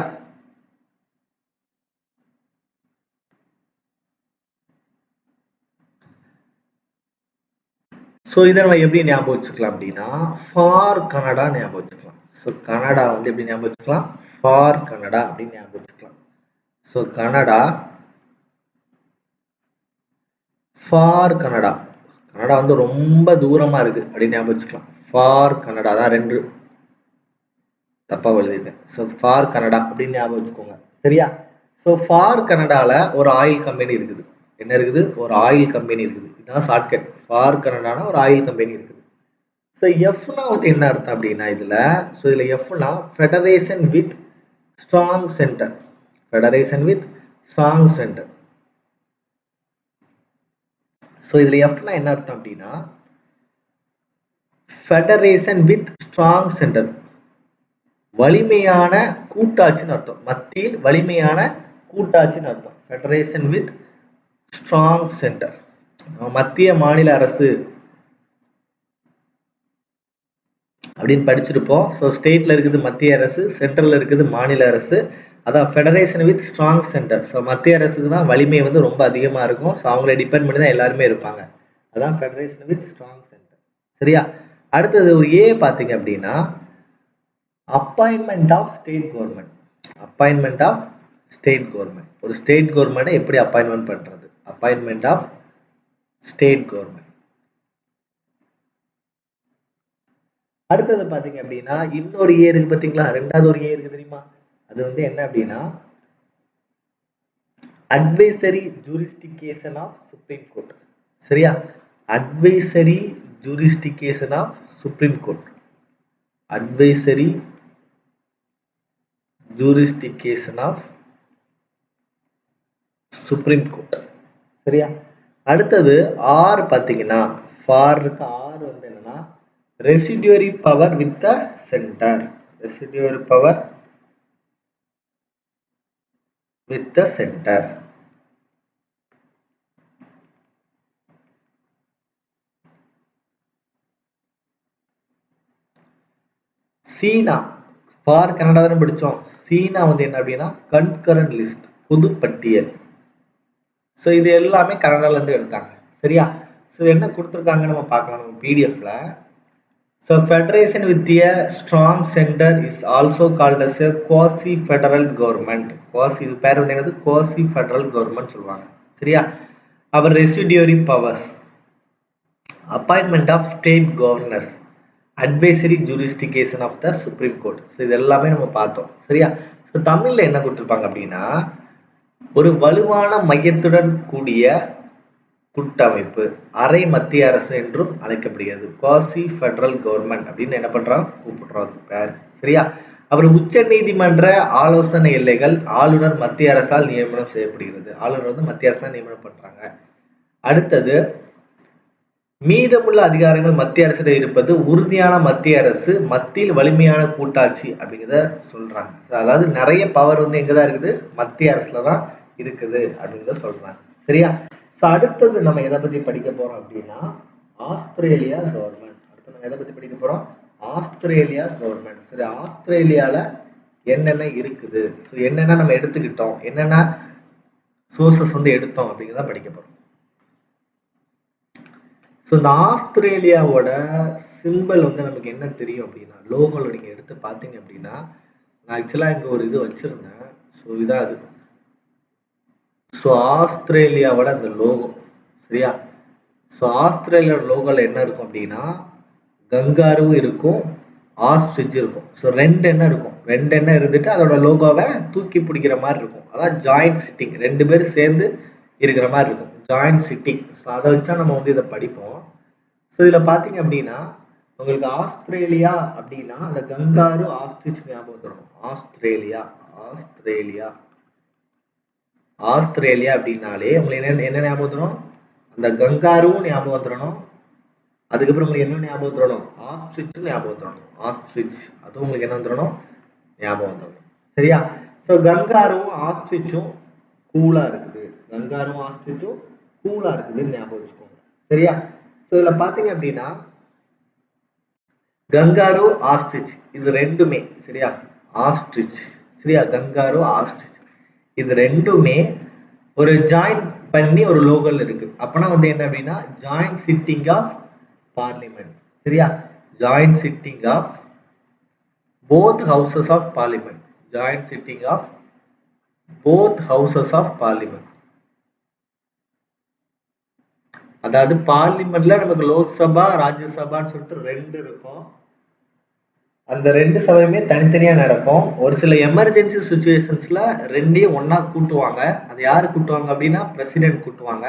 ஸோ இதை நம்ம எப்படி ஞாபகம் வச்சுக்கலாம் அப்படின்னா ஃபார் கனடா ஞாபகம் வச்சுக்கலாம். ஸோ கனடா வந்து எப்படி ஞாபகம் வச்சுக்கலாம், ஃபார் கனடா அப்படின்னு ஞாபகம் வச்சுக்கலாம். So Canada for Canada. Canada வந்து ரொம்ப தூரமா இருக்கு அப்படின்னு ஞாபகம் வச்சுக்கலாம். ஃபார் கனடா தான் 2 தப்பா எழுதிருக்கேன். ஸோ ஃபார் கனடா அப்படின்னு ஞாபகம் வச்சுக்கோங்க. சரியா? ஸோ ஃபார் கனடால ஒரு ஆயில் கம்பெனி இருக்குது. என்ன இருக்குது? ஒரு ஆயில் கம்பெனி இருக்குது. இதுதான் ஷார்ட்கட். ஃபார் கனடானா ஒரு ஆயில் கம்பெனி இருக்குது. ஸோ எஃப்னா வந்து என்ன அர்த்தம் அப்படின்னா இதுல எஃப்னா federation with strong centre. Federation with strong centre. So இதுல எஃப்னா என்ன அர்த்தம் அப்படின்னா ஃபெடரேஷன் வித் ஸ்ட்ராங் சென்டர். வலிமையான கூட்டாட்சின்னு அர்த்தம். மத்தியில் வலிமையான கூட்டாட்சின்னு அர்த்தம். Federation with strong centre. மத்திய மாநில அரசு அப்படின்னு படிச்சிருப்போம். ஸோ ஸ்டேட்ல இருக்குது மத்திய அரசு, சென்ட்ரல்ல இருக்குது மாநில அரசு. அதான் federation with strong centre. So மத்திய அரசுக்கு தான் வலிமை வந்து ரொம்ப அதிகமா இருக்கும். ஸோ அவங்களை டிபெண்ட் பண்ணி தான் எல்லாருமே இருப்பாங்க. அதான் ஃபெடரேஷன் வித் ஸ்ட்ராங் சென்டர். சரியா? அடுத்தது ஒரு ஏ பார்த்தீங்க அப்படின்னா appointment of state government. Appointment of state government. ஒரு ஸ்டேட் கவர்மெண்ட்டை எப்படி அப்பாயின்மெண்ட் பண்றது? Appointment of state government. அடுத்தது பாத்தீங்க அப்படின்னா இன்னொரு ஏ இருக்கு பாத்தீங்களா? 2வது ஒரு ஏ இருக்கு தெரியுமா? அது வந்து என்ன அப்படின்னா advisory jurisdiction of supreme court. சரியா? Advisory jurisdiction of supreme court. Advisory jurisdiction of supreme court. சரியா? அடுத்தது ஆர் பாத்தீங்கன்னா ஃபாருக்கு ஆர் வந்து என்னன்னா residuary power with the centre. Residuary power with the centre. சீனா ஃபார் கனடா தானே படிச்சோம். சீனா வந்து என்ன அப்படின்னா கன்கரண்ட் லிஸ்ட், பொது பட்டியல். ஸோ இது எல்லாமே கனடால இருந்து எடுத்தாங்க. சரியா? ஸோ என்ன கொடுத்துருக்காங்க நம்ம பார்க்கலாம் நம்ம பிடிஎஃப்ல. So federation with a strong centre is also called as a quasi federal government. Quasi, இது பேர் வந்து என்னது? குவாசி ஃபெடரல் கவர்மெண்ட் சொல்லுவாங்க. சரியா? அப்புறம் residuary powers, appointment of state governors, advisory jurisdiction of the supreme court. So இது எல்லாமே நம்ம பார்த்தோம். சரியா? ஸோ தமிழ்ல என்ன கொடுத்துருப்பாங்க அப்படின்னா ஒரு வலுவான மையத்துடன் கூடிய கூட்டமைப்பு, அரை மத்திய அரசு என்றும் அழைக்கப்படுகிறது. குவாசி ஃபெடரல் கவர்மெண்ட் அப்படின்னு என்ன பண்றாங்க? கூப்பிடுறோம் பேர். சரியா? அப்புறம் உச்ச நீதிமன்ற ஆலோசனை எல்லைகள் ஆளுநர் மத்திய அரசால் நியமனம் செய்யப்படுகிறது. ஆளுநர் வந்து மத்திய அரசால் நியமனம் பண்றாங்க. அடுத்தது மீதமுள்ள அதிகாரங்கள் மத்திய அரசில் இருப்பது உறுதியான மத்திய அரசு, மத்தியில் வலிமையான கூட்டாட்சி அப்படிங்கிறத சொல்றாங்க. அதாவது நிறைய பவர் வந்து எங்கதான் இருக்குது? மத்திய அரசுல தான் இருக்குது அப்படிங்கிறத சொல்றாங்க. சரியா? ஸோ அடுத்தது நம்ம எதை பத்தி படிக்க போறோம் அப்படின்னா ஆஸ்திரேலியா கவர்மெண்ட். அடுத்து நம்ம எதை பத்தி படிக்க போறோம்? Australia government. சரி, ஆஸ்திரேலியால என்னென்ன இருக்குது, ஸோ என்னென்ன நம்ம எடுத்துக்கிட்டோம், என்னென்ன சோர்சஸ் வந்து எடுத்தோம் அப்படிங்கிறத படிக்க போறோம். ஸோ இந்த ஆஸ்திரேலியாவோட சிம்பிள் வந்து நமக்கு என்ன தெரியும் அப்படின்னா லோகோல நீங்க எடுத்து பார்த்தீங்க அப்படின்னா நான் ஆக்சுவலா இங்க ஒரு இது வச்சிருந்தேன். ஸோ இதான் அது. ஸோ ஆஸ்திரேலியாவோட அந்த லோகோ. சரியா? ஸோ ஆஸ்திரேலியாவோட லோகோல என்ன இருக்கும் அப்படின்னா கங்காரு இருக்கும், ஆஸ்ட்ரிச் இருக்கும். ஸோ 2 எண்ணம் இருக்கும். 2 எண்ணம் இருந்துட்டு அதோட லோகோவை தூக்கி பிடிக்கிற மாதிரி இருக்கும். அதான் ஜாயிண்ட் சிட்டிங். 2 பேரும் சேர்ந்து இருக்கிற மாதிரி இருக்கும். Joint sitting. ஸோ அதை வச்சா நம்ம வந்து இதை படிப்போம். ஸோ இதில் பார்த்தீங்க அப்படின்னா உங்களுக்கு ஆஸ்திரேலியா அப்படின்னா அந்த கங்காரு ஆஸ்ட்ரிச் ஞாபகம் வந்துடும். ஆஸ்திரேலியா ஆஸ்திரேலியா ஆஸ்திரேலியா அப்படின்னாலே உங்களுக்கு என்ன ஞாபகம் வந்துடும்? அந்த கங்காரும் ஞாபகம் வந்துடணும். அதுக்கப்புறம் உங்களுக்கு என்ன ஞாபகம் வந்துடணும்? ஆஸ்ட்ரிச் ஞாபகம் வந்துடணும். ஆஸ்ட்ரிச் அதுவும் உங்களுக்கு என்ன வந்துடணும்? ஞாபகம் வந்துடணும். சரியா? ஸோ கங்காரும் ஆஸ்ட்ரிச்சும் கூலா இருக்குது. கங்காரும் ஆஸ்ட்ரிச்சும் கூலா இருக்குதுன்னு ஞாபகம் வச்சுக்கோங்க. சரியா? ஸோ இதில் பார்த்தீங்க அப்படின்னா கங்காரு ஆஸ்ட்ரிச் இது ரெண்டுமே சரியா? ஆஸ்ட்ரிச் சரியா? கங்காரு ஆஸ்ட்ரிச் இது ரெண்டுமே ஒரு ஜாயின் பண்ணி ஒரு லோகல் இருக்கு. அப்பனா வந்து என்ன அப்படின்னா ஜாயிண்ட் சிட்டிங் ஆஃப் பார்லிமெண்ட். சரியா? Joint sitting of both houses of parliament. Joint sitting of both houses of parliament. அதாவது பார்லிமெண்ட்ல நமக்கு லோக்சபா ராஜ்யசபான்னு சொல்லிட்டு 2 இருக்கும். அந்த 2 சபையுமே தனித்தனியா நடக்கும். ஒரு சில எமர்ஜென்சி சுச்சுவேஷன்ஸ்ல 2யும் ஒண்ணா கூட்டுவாங்க. அது யாரு கூட்டுவாங்க அப்படின்னா பிரசிடென்ட் கூட்டுவாங்க.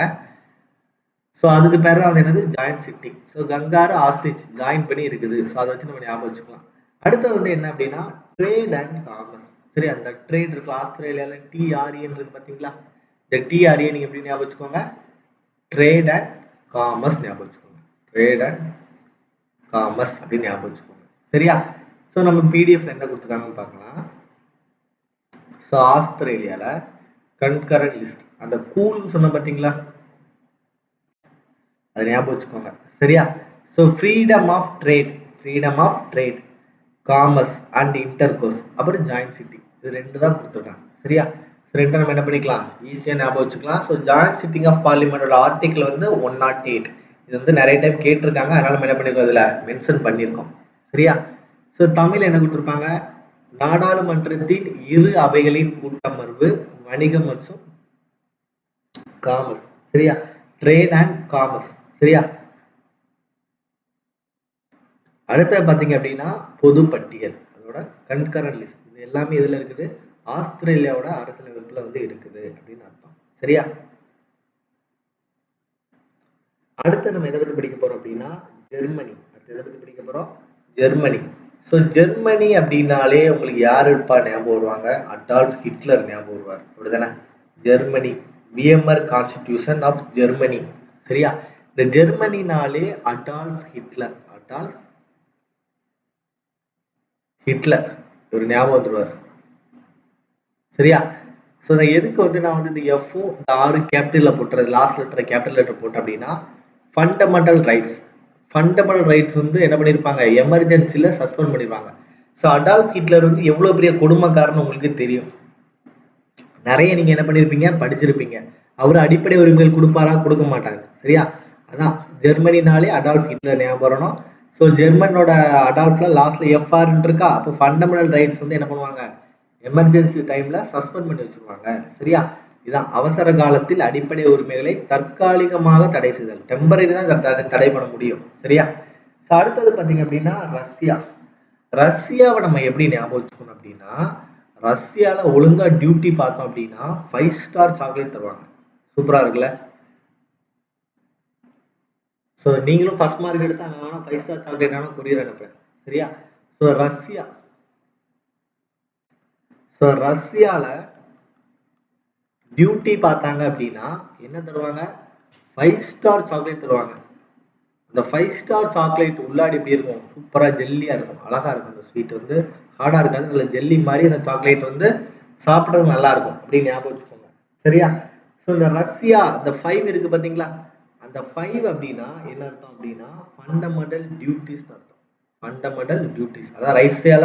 ஸோ அதுக்கு பேர் தான் வந்து என்னது joint sitting. So kangaroo ostrich join பண்ணி இருக்குது. ஸோ அதை வச்சு நம்ம ஞாபகம் வச்சுக்கலாம். அடுத்து வந்து என்ன அப்படின்னா ட்ரேட் அண்ட் காமர்ஸ். சரி, அந்த ட்ரேட் இருக்கு ஆஸ்திரேலியால டிஆர்இன் இருக்கு பாத்தீங்களா? இந்த டிஆர்இ நீங்க எப்படி ஞாபகம் வச்சுக்கோங்க? ட்ரேட் அண்ட் காமர்ஸ் ஞாபகம் வச்சுக்கோங்க. ட்ரேட் அண்ட் காமர்ஸ் அப்படின்னு ஞாபகம் வச்சுக்கோங்க. சரியா? ஸோ நம்ம பிடிஎஃப் என்ன கொடுத்துருக்காங்கன்னு பார்க்கலாம். ஸோ ஆஸ்திரேலியால கன்கரண்ட் லிஸ்ட் அந்த கூல்னு சொன்ன பார்த்தீங்களா? அதை ஞாபகம் வச்சுக்கோங்க. சரியா? So freedom of trade, commerce and intercourse, அப்புறம் ஜாயிண்ட் சிட்டி, இது 2 தான் கொடுத்துருக்காங்க. சரியா? ஸோ 2 நம்ம என்ன பண்ணிக்கலாம்? ஈஸியாக ஞாபகம் வச்சுக்கலாம். ஸோ ஜாயிண்ட் சிட்டிங் ஆஃப் பார்லிமெண்டோட ஆர்டிகல் வந்து 108. இது வந்து நிறைய டைம் கேட்டிருக்காங்க, அதனால நம்ம என்ன பண்ணிருக்கோம், இதில் மென்ஷன் பண்ணியிருக்கோம். சரியா? ஸோ தமிழ் என்ன கொடுத்துருப்பாங்க? நாடாளுமன்றத்தின் இரு அவைகளின் கூட்டமர்வு, வணிகம் மற்றும் காமர்ஸ். சரியா? Trade and commerce. சரியா? அடுத்த பாத்தீங்க அப்படின்னா பொது பட்டியல், அதோட கன்கரண்ட் லிஸ்ட், இது எல்லாமே இதுல இருக்குது, ஆஸ்திரேலியாவோட அரசியலமைப்புல வந்து இருக்குது அப்படின்னு அர்த்தம். சரியா? அடுத்து நம்ம எதை பத்தி படிக்க போறோம் அப்படின்னா ஜெர்மனி. அடுத்து எதை பத்தி படிக்க போறோம்? ஜெர்மனி. ஸோ ஜெர்மனி அப்படின்னாலே உங்களுக்கு யாரு இருப்பா ஞாபகம் வருவாங்க? அடால்ஃப் ஹிட்லர் ஞாபகம் வருவார், அப்படிதானே? Germany, Weimar constitution of Germany. சரியா? இந்த ஜெர்மனினாலே அடால்ஃப் ஹிட்லர் ஒரு ஞாபகம் வந்துருவார். சரியா? ஸோ எதுக்கு வந்து நான் வந்து இந்த எஃப்ஓ இந்த 6 கேபிட்டல்ல போட்டுறது, லாஸ்ட் லெட்டர் கேபிட்டல் லெட்டர் போட்டேன் அப்படின்னா ஃபண்டமெண்டல் ரைட்ஸ் வந்து என்ன பண்ணிருப்பாங்க? எமர்ஜென்சில சஸ்பெண்ட் பண்ணிருப்பாங்க. ஸோ அடால்ஃப் ஹிட்லர் வந்து எவ்வளவு பெரிய கொடுமைக்காரன்னு உங்களுக்கு தெரியும். நிறைய நீங்க என்ன பண்ணிருப்பீங்க, படிச்சிருப்பீங்க. அவரு அடிப்படை உரிமைகள் கொடுப்பாரா? கொடுக்க மாட்டாங்க. சரியா? அதான் ஜெர்மனினாலே அடால்ஃப் ஹிட்லர் ஞாபகம் வரணும். ஸோ ஜெர்மனோட அடால்ஃப்ல லாஸ்ட்ல எஃப்ஆர் இருக்கா? அப்போ ஃபண்டமெண்டல் ரைட்ஸ் வந்து என்ன பண்ணுவாங்க? எமர்ஜென்சி டைம்ல சஸ்பெண்ட் பண்ணி வச்சிருவாங்க. சரியா? இதான் அவசர காலத்தில் அடிப்படை உரிமைகளை தற்காலிகமாக தடை செய்தல், டெம்பரரி தான் தடை பண்ண முடியும். சரியா? ஸோ அடுத்தது பாத்தீங்க அப்படின்னா ரஷ்யாவை நம்ம எப்படி ஞாபகம் வச்சுக்கணும் அப்படின்னா, ரஷ்யால ஒழுங்கா டியூட்டி பார்த்தோம் அப்படின்னா 5 ஸ்டார் சாக்லேட் தருவாங்க. சூப்பரா இருக்குல்ல? ஸோ நீங்களும் ஃபர்ஸ்ட் மார்க் எடுத்தாங்க, 5 ஸ்டார் சாக்லேட் ஆனா கொரியர் அனுப்புறேன். சரியா? ஸோ ரஷ்யால டியூட்டி பார்த்தாங்க அப்படின்னா என்ன தருவாங்க? 5 ஸ்டார் சாக்லேட் தருவாங்க. அந்த 5 ஸ்டார் சாக்லேட் உள்ளாடி எப்படி இருக்கும்? சூப்பரா ஜெல்லியா இருக்கும், அழகா இருக்கும். அந்த ஸ்வீட் வந்து ஹார்டா இருக்காது, நல்ல ஜெல்லி மாதிரி அந்த சாக்லேட் வந்து சாப்பிட்றது நல்லா இருக்கும் அப்படின்னு ஞாபகம் வச்சுக்கோங்க. சரியா? ஸோ இந்த ரஷ்யா அந்த 5 இருக்கு பாத்தீங்களா? அந்த 5 அப்படின்னா என்ன அர்த்தம் அப்படின்னா ஃபண்டமெண்டல் டியூட்டிஸ் அர்த்தம். ஃபண்டமெண்டல் டியூட்டிஸ், அதான் ரஷ்யால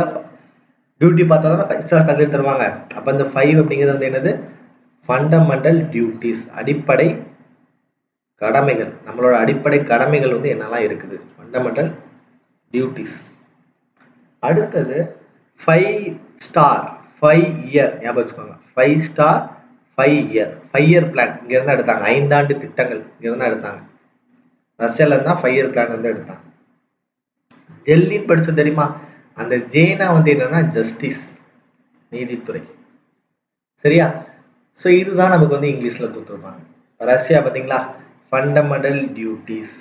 டியூட்டி பார்த்தா தான் 5 ஸ்டார் சாக்லேட் தருவாங்க. அப்ப இந்த 5 அப்படிங்கிறது வந்து என்னது? ஃபண்டமெண்டல் டியூட்டிஸ், அடிப்படை கடமைகள். நம்மளோட அடிப்படை கடமைகள் வந்து என்னெல்லாம் இருக்குது? Fundamental duties. அடுத்தது 5 ஸ்டார் 5 இயர் ஞாபகம் வச்சுக்கோங்க. 5 ஸ்டார் 5 இயர் 5 இயர் பிளான் இங்க இருந்தா எடுத்தாங்க. 5 ஆண்டு திட்டங்கள் இங்க இருந்தா எடுத்தாங்க. ரஷ்யால இருந்தா 5 இயர் பிளான் வந்து எடுத்தாங்க. ஜெல்லின்னு படிச்சோம் தெரியுமா? அந்த ஜேனா வந்து என்னன்னா ஜஸ்டிஸ், நீதித்துறை. சரியா? ஸோ இதுதான் நமக்கு வந்து இங்கிலீஷ்ல கொடுத்துருப்பாங்க. ரஷ்யா பார்த்தீங்களா? Fundamental duties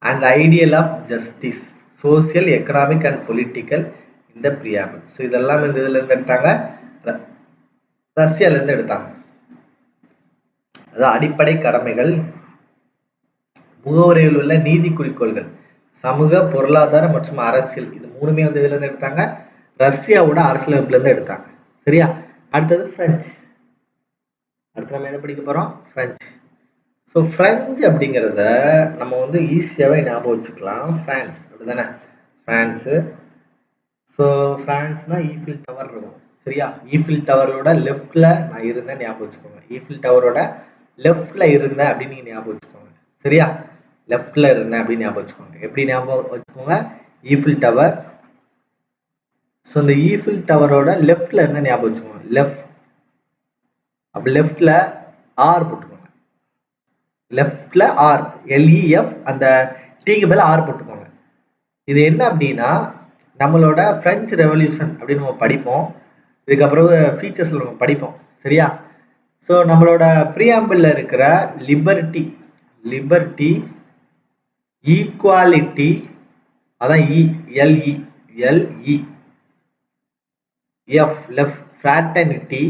and ideal of justice, social, economic and political இந்த பிரியாபிள். ஸோ இதெல்லாம் இந்த இதுல இருந்து எடுத்தாங்க, ரஷ்யால இருந்து எடுத்தாங்க. அதான் அடிப்படை கடமைகள், முகவுரையில் உள்ள நீதி குறிக்கோள்கள், சமூக, பொருளாதார மற்றும் அரசியல், இது 3மே வந்து இதுல இருந்து எடுத்தாங்க, ரஷ்யாவோட அரசியலமைப்புல இருந்து எடுத்தாங்க. சரியா? அடுத்தது பிரெஞ்சு. அடுத்து நம்ம எதை படிக்க போறோம்? பிரெஞ்சு. ஸோ பிரெஞ்சு அப்படிங்கிறத நம்ம வந்து ஈஸியாவே ஞாபகம் வச்சுக்கலாம். பிரான்ஸ், அப்படிதானே? பிரான்ஸு. ஸோ பிரான்ஸ்னா ஈஃபில் டவர் இருக்கும். சரியா? ஈஃபில் டவரோட லெஃப்ட்ல நான் இருந்தேன் ஞாபகம் வச்சுக்கோங்க. ஈஃபில் டவரோட லெஃப்ட்ல இருந்தேன் அப்படின்னு நீங்க ஞாபகம் வச்சுக்கோங்க. சரியா? லெஃப்ட்ல இருந்தேன் அப்படின்னு ஞாபகம் வச்சுக்கோங்க. எப்படி ஞாபகம் வச்சுக்கோங்க? Eiffel tower. ஸோ இந்த ஈஃபில் டவரோட லெஃப்ட்ல இருந்த ஞாபகம் வச்சுக்கோங்க. லெஃப்ட், அப்ப லெஃப்ட்ல ஆர் போட்டுக்கோங்க. லெஃப்ட்ல ஆர், எல்இஎஃப், அந்த டீக்கு பதில் ஆர் போட்டுக்கோங்க. இது என்ன அப்படின்னா நம்மளோட பிரெஞ்சு ரெவல்யூஷன் அப்படின்னு நம்ம படிப்போம். இதுக்கப்புறம் ஃபீச்சர்ஸ்ல நம்ம படிப்போம். சரியா? ஸோ நம்மளோட ப்ரீஆம்பிள்ல இருக்கிற லிபர்ட்டி, ஈக்குவாலிட்டி, அதான் இ, எல்இ, எஃப் லெஃப்ட், ஃப்ராட்டர்னிட்டி,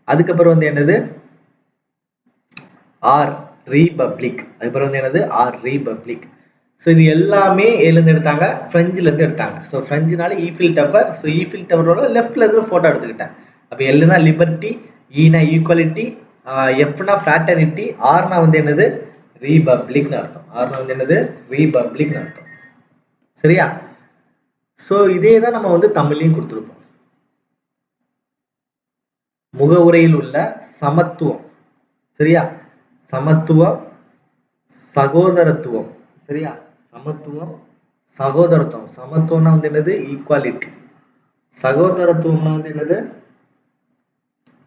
அதுக்கப்புறம் வந்து என்னது ஆர், ரீபப்ளிக், அதுக்கப்புறம் வந்து என்னது ஆர், ரீபப்ளிக். ஸோ இது எல்லாமே எதுலேருந்து எடுத்தாங்க? ஃப்ரெஞ்சிலேருந்து எடுத்தாங்க. ஸோ ஃப்ரெஞ்சுனால ஈஃபில் டவர். ஸோ ஈஃபில் டவரோட லெஃப்ட்ல இருந்து ஃபோட்டோ எடுத்துக்கிட்டேன். அப்போ எல்னா லிபர்ட்டி, ஈனா ஈக்குவாலிட்டி, எஃப்னா ஃப்ராட்டர்னிட்டி, ஆர்னா வந்து என்னது ரீபப்ளிக்னு அர்த்தம். ஆர்னா வந்து என்னது ரீபப்ளிக்னு அர்த்தம். சரியா? ஸோ இதே தான் நம்ம வந்து தமிழ்லையும் கொடுத்துருப்போம். முகவுரையில் உள்ள சமத்துவம். சரியா? சமத்துவம், சகோதரத்துவம். சரியா? சமத்துவம், சகோதரத்துவம். சமத்துவம்னா வந்து என்னது ஈக்குவாலிட்டி. சகோதரத்துவம்னா வந்து என்னது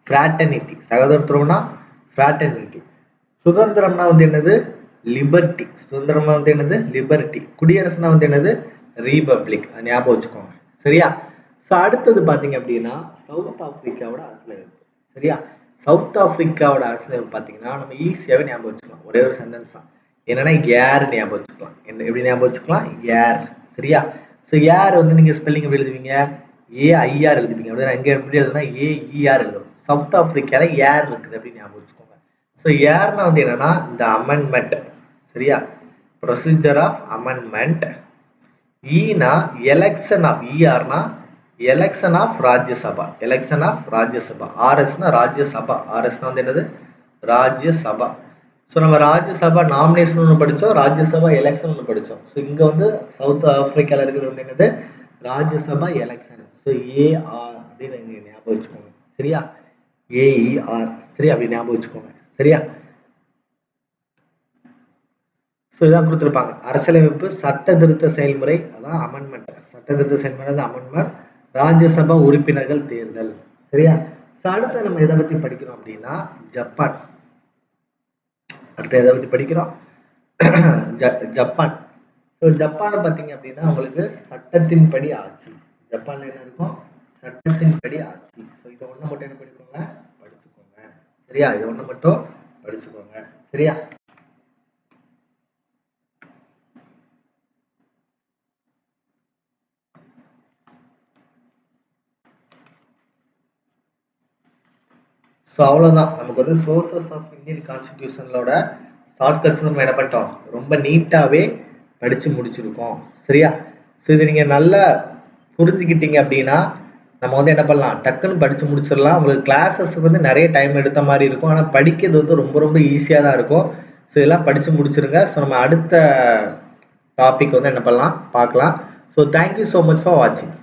ஃப்ராட்டர்னிட்டி. சகோதரத்துவம்னா ஃப்ராட்டர்னிட்டி. சுதந்திரம்னா வந்து என்னது லிபர்ட்டி. சுதந்திரம்னா வந்து என்னது லிபர்ட்டி. குடியரசுனா வந்து என்னது ரீபப்ளிக். ஞாபகம் வச்சுக்கோங்க. சரியா? ஸோ அடுத்தது பார்த்தீங்க அப்படின்னா சவுத் ஆப்பிரிக்காவோட அரசியலமைப்பு. சரியா? சவுத் ஆப்பிரிக்காவோட அரசியலமைப்பு பார்த்தீங்கன்னா நம்ம ஈஸியாகவே ஞாபகம் வச்சுக்கலாம். ஒரே ஒரு சென்டென்ஸ் தான். என்னன்னா ஏர் ஞாபகம் வச்சுக்கலாம். என்ன எப்படி ஞாபகம் வச்சுக்கலாம்? ஏர். சரியா? ஸோ ஏர் வந்து நீங்க ஸ்பெல்லிங் எப்படி எழுதுவீங்க? ஏஐஆர் எழுதுவீங்க. அப்படின்னா இங்க எப்படி எழுதுனா ஏஇஆர் எழுதும். சவுத் ஆப்பிரிக்கால ஏர் இருக்குது அப்படின்னு ஞாபகம் வச்சுக்கோங்க. ஸோ ஏர்னா வந்து என்னன்னா இந்த அமெண்ட்மெண்ட். சரியா? Procedure of amendment. ஈனா எலெக்ஷன் ஆஃப், இஆர்னா election of Rajya Sabha. Election of Rajya Sabha. ஆர்எஸ்னா ராஜ்யசபா. ஆர்எஸ்னா வந்து என்னது ராஜ்யசபா. ஸோ நம்ம ராஜ்யசபா நாமினேஷன் ஒன்று படித்தோம், ராஜ்யசபா எலெக்ஷன் ஒன்று படித்தோம். ஸோ இங்கே வந்து சவுத் ஆப்பிரிக்காவில் இருக்கிறது வந்து என்னது ராஜ்யசபா எலெக்ஷன். ஸோ ஏஆர் அப்படின்னு நீங்க ஞாபகம் வச்சுக்கோங்க. சரியா? ஏஇஆர். சரி, அப்படி ஞாபகம் வச்சுக்கோங்க. சரியா? ஸோ இதான் கொடுத்துருப்பாங்க. அரசியலமைப்பு, சட்ட திருத்த செயல்முறை, அதான் அமெண்ட்மெண்ட். சட்ட திருத்த செயல்முறை தான் அமெண்ட்மெண்ட். ராஜ்யசபா உறுப்பினர்கள் தேர்தல். சரியா? ஸோ அடுத்து நம்ம எதை பத்தி படிக்கிறோம் அப்படின்னா ஜப்பான். அடுத்து எதை பத்தி படிக்கிறோம்? ஜப்பான். ஸோ ஜப்பானை பார்த்தீங்க அப்படின்னா உங்களுக்கு சட்டத்தின்படி ஆட்சி. ஜப்பான்ல என்ன இருக்கும்? சட்டத்தின்படி ஆட்சி. ஸோ இதை ஒன்று மட்டும் என்ன படிக்கோங்க? படிச்சுக்கோங்க. சரியா? இதை ஒன்று மட்டும் படிச்சுக்கோங்க. சரியா? ஸோ அவ்வளோதான். நமக்கு வந்து சோர்சஸ் ஆஃப் இந்தியன் கான்ஸ்டிடியூஷனோட ஷார்ட்கட்ஸ் நம்ம என்ன பண்ணிட்டோம்? ரொம்ப நீட்டாகவே படித்து முடிச்சிருக்கோம். சரியா? ஸோ இது நீங்கள் நல்லா புரிஞ்சுக்கிட்டீங்க அப்படின்னா நம்ம வந்து என்ன பண்ணலாம்? டக்குன்னு படித்து முடிச்சிடலாம். உங்களுக்கு கிளாஸஸ் வந்து நிறைய டைம் எடுத்த மாதிரி இருக்கும். ஆனால் படிக்கிறது வந்து ரொம்ப ரொம்ப ஈஸியாக தான் இருக்கும். ஸோ இதெல்லாம் படித்து முடிச்சிருங்க. ஸோ நம்ம அடுத்த டாபிக் வந்து என்ன பண்ணலாம்? பார்க்கலாம். So thank you so much for வாட்சிங்.